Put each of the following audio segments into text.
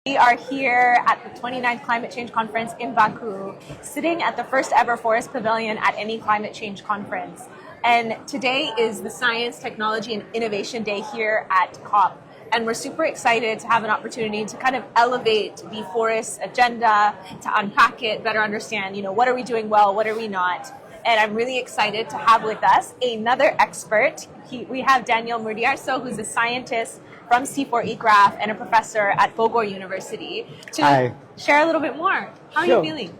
We are here at the 29th Climate Change Conference in Baku, sitting at the first ever forest pavilion at any climate change conference. And today is the Science, Technology, and Innovation Day here at COP. And we're super excited to have an opportunity to kind of elevate the forest agenda, to unpack it, better understand, what are we doing well, what are we not. And I'm really excited to have with us another expert. We have Daniel Murdiyarso, who's a scientist from CIFOR-ICRAF and a professor at Bogor University, to share a little bit more. How are you feeling?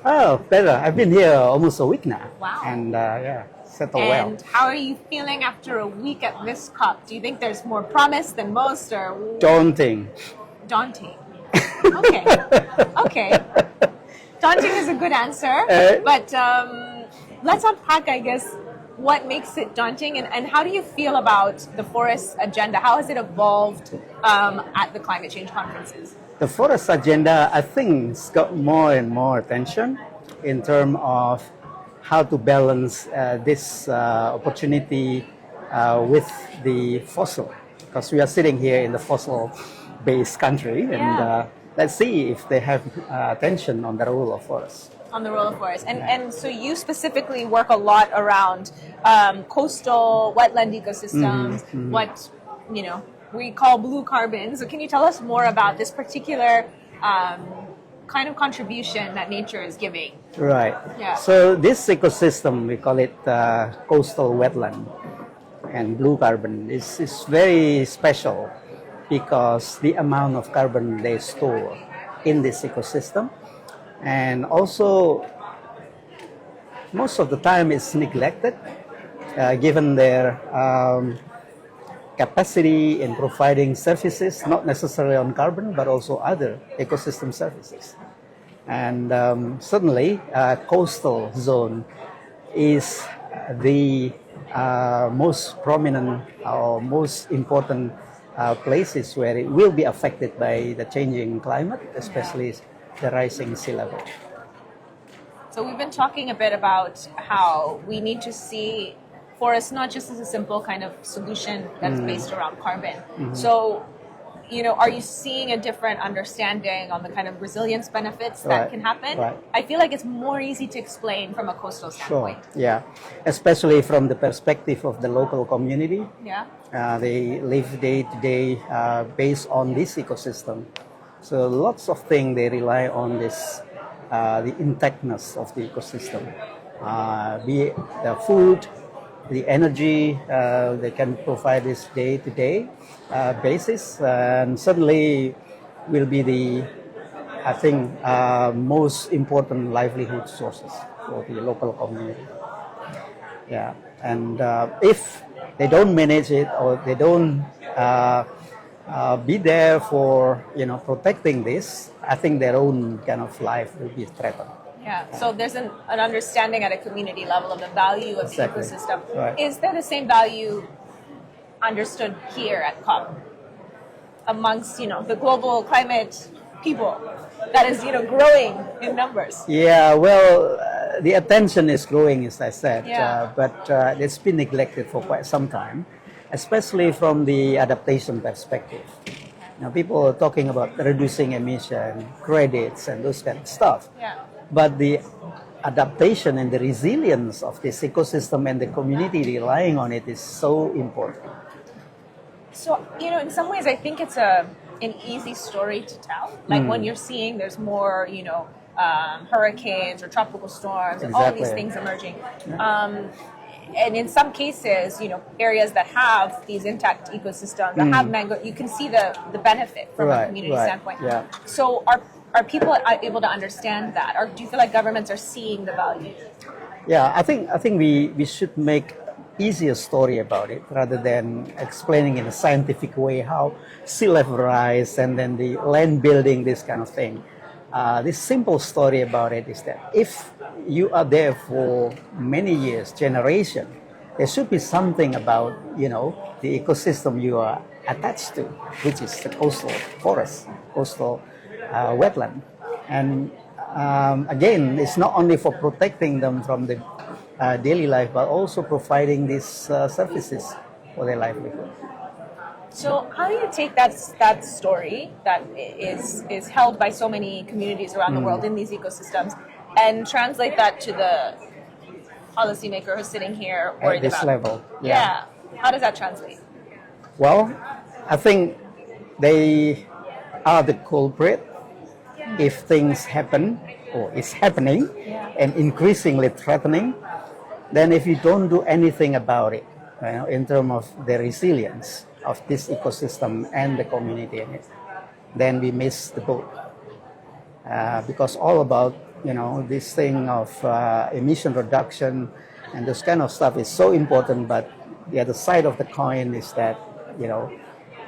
Oh, better. I've been here almost a week now. Wow. And settled well. And how are you feeling after a week at this COP? Do you think there's more promise than most, or? Daunting. Daunting. Okay. Okay. Daunting is a good answer, but let's unpack, I guess, what makes it daunting, and how do you feel about the forest agenda? How has it evolved at the climate change conferences? The forest agenda, I think, has got more and more attention in terms of how to balance this opportunity with the fossil, because we are sitting here in the fossil-based country, and let's see if they have attention on the role of forests. On the role of forests. And so you specifically work a lot around coastal wetland ecosystems, what we call blue carbon. So can you tell us more about this particular kind of contribution that nature is giving? Right. Yeah. So this ecosystem, we call it coastal wetland and blue carbon, is very special because the amount of carbon they store in this ecosystem. And also, most of the time it's neglected, given their capacity in providing services, not necessarily on carbon, but also other ecosystem services. And certainly, coastal zone is the most prominent or most important places where it will be affected by the changing climate, especially the rising sea level. So we've been talking a bit about how we need to see forests not just as a simple kind of solution that's based around carbon. So, are you seeing a different understanding on the kind of resilience benefits that can happen? Right. I feel like it's more easy to explain from a coastal standpoint. Sure, yeah. Especially from the perspective of the local community. Yeah. They live day to day based on this ecosystem. So lots of things they rely on this, the intactness of the ecosystem, be it the food, the energy they can provide this day-to-day basis, and certainly will be the, I think, most important livelihood sources for the local community. Yeah, and if they don't manage it or they don't be there for protecting this, I think their own kind of life will be threatened. Yeah, so there's an understanding at a community level of the value of the ecosystem. Right. Is there the same value understood here at COP amongst the global climate people that is growing in numbers? Yeah, well, the attention is growing, as I said, but it's been neglected for quite some time, especially from the adaptation perspective. Now, people are talking about reducing emission, credits, and those kind of stuff. Yeah. But the adaptation and the resilience of this ecosystem and the community relying on it is so important. So, in some ways, I think it's an easy story to tell. Like when you're seeing there's more, hurricanes or tropical storms and all of these things emerging. And in some cases, areas that have these intact ecosystems, that have mango, you can see the benefit from a community standpoint. Yeah. So are people able to understand that? Or do you feel like governments are seeing the value? Yeah, I think we should make easier story about it rather than explaining in a scientific way how sea level rise and then the land building, this kind of thing. This simple story about it is that if you are there for many years, generation, there should be something about the ecosystem you are attached to, which is the coastal forest, coastal wetland. And again, it's not only for protecting them from the daily life, but also providing these services for their livelihood. So how do you take that story that is held by so many communities around the world in these ecosystems and translate that to the policymaker who's sitting here worried at this about level? Yeah. How does that translate? Well, I think they are the culprit if things happen or is happening and increasingly threatening. Then if you don't do anything about it, you know, in terms of the resilience of this ecosystem and the community in it, then we miss the boat. Because all about, you know, this thing of emission reduction and this kind of stuff is so important, but the other side of the coin is that, you know,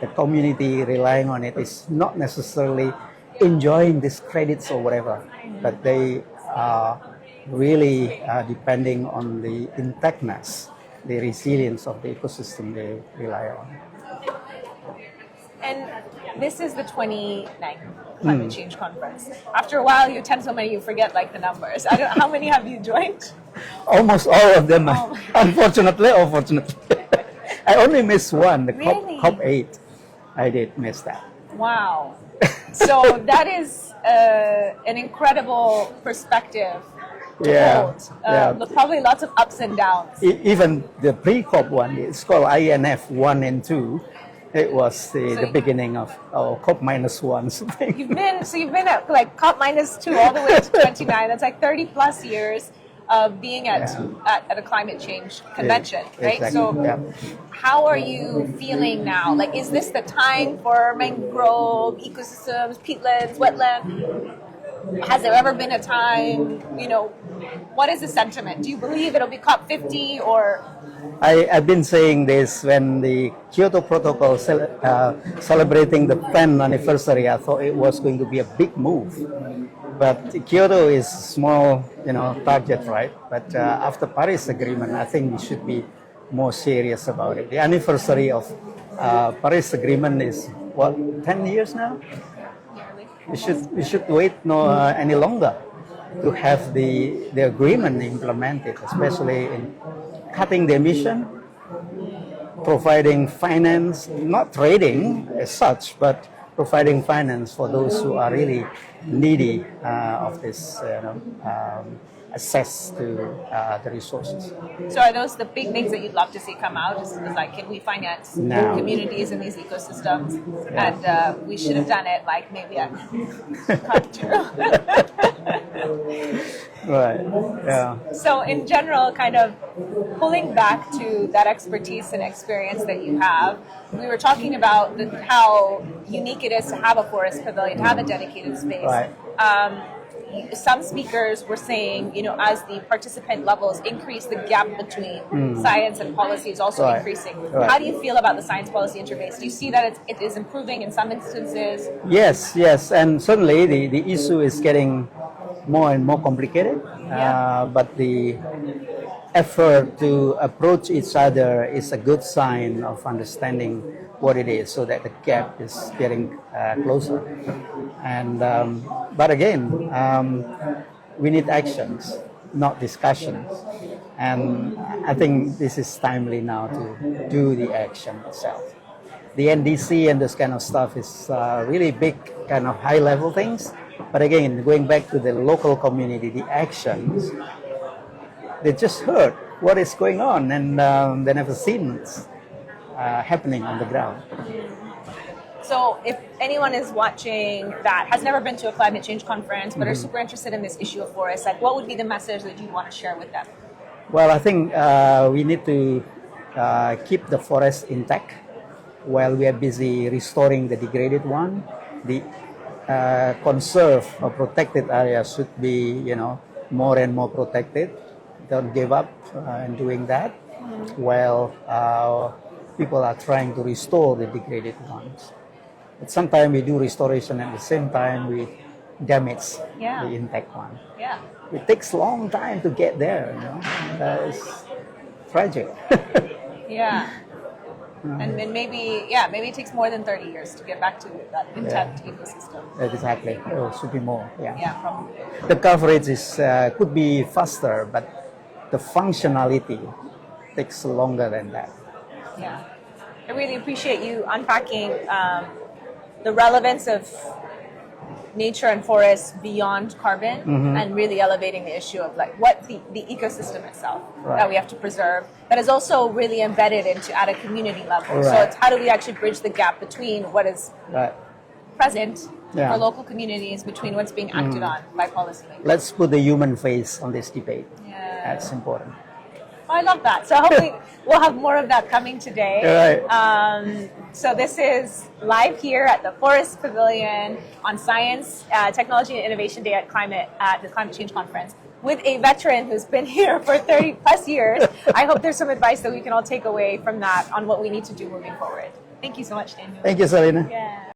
the community relying on it is not necessarily enjoying these credits or whatever, but they are really depending on the intactness, the resilience of the ecosystem they rely on. And this is the 29th Climate Change Conference. After a while, you attend so many, you forget like the numbers. I don't. How many have you joined? Almost all of them, unfortunately or fortunately. I only missed one, the Really? COP8. I did miss that. Wow. So that is an incredible perspective to hold. Probably lots of ups and downs. Even the pre-COP one, it's called INF 1 and 2. It was the beginning of COP -1 something. You've been at like COP -2 all the way to 29. That's like 30 plus years of being at a climate change convention, right? Exactly. So how are you feeling now? Like, is this the time for mangrove ecosystems, peatlands, wetland? Has there ever been a time, you know, what is the sentiment? Do you believe it'll be COP 50 or? I've been saying this when the Kyoto Protocol celebrating the 10th anniversary. I thought it was going to be a big move, but Kyoto is small, you know, target, right? But after Paris Agreement, I think we should be more serious about it. The anniversary of Paris Agreement is what, 10 years now? We should wait any longer to have the agreement implemented, especially in cutting the emission, providing finance, not trading as such, but providing finance for those who are really needy of this access to the resources. So are those the big things that you'd love to see come out? Is like, can we finance communities in these ecosystems? And we should have done it like maybe at COP 2. Right, yeah. So in general, kind of pulling back to that expertise and experience that you have, we were talking about how unique it is to have a forest pavilion, to have a dedicated space. Right. Some speakers were saying, you know, as the participant levels increase, the gap between science and policy is also increasing. Right. How do you feel about the science policy interface? Do you see that it is improving in some instances? Yes, and certainly the issue is getting more and more complicated, but the effort to approach each other is a good sign of understanding what it is, so that the gap is getting closer. And but again, we need actions, not discussions. And I think this is timely now to do the action itself. The NDC and this kind of stuff is really big, kind of high-level things. But again, going back to the local community, the actions, they just heard what is going on, and they never seen it happening on the ground. So if anyone is watching that has never been to a climate change conference but are super interested in this issue of forests, like what would be the message that you want to share with them? Well, I think we need to keep the forest intact while we are busy restoring the degraded one. The conserved or protected areas should be, you know, more and more protected. Don't give up in doing that, while people are trying to restore the degraded ones. But sometimes we do restoration at the same time we damage the intact one. Yeah. It takes a long time to get there, you know. It's tragic. Yeah. And then maybe it takes more than 30 years to get back to that intact ecosystem. Exactly. It should be more. Yeah, probably. The coverage is could be faster, but the functionality takes longer than that. Yeah. I really appreciate you unpacking the relevance of nature and forests beyond carbon, and really elevating the issue of like what the ecosystem itself that we have to preserve, that is also really embedded into at a community level. So it's how do we actually bridge the gap between what is present for local communities, between what's being acted on by policymakers. Let's put the human face on this debate. That's important. Oh, I love that. So hopefully we'll have more of that coming today. So this is live here at the Forest Pavilion on Science, Technology and Innovation Day at the Climate Change Conference with a veteran who's been here for 30 plus years. I hope there's some advice that we can all take away from that on what we need to do moving forward. Thank you so much, Daniel. Thank you, Selena. Yeah.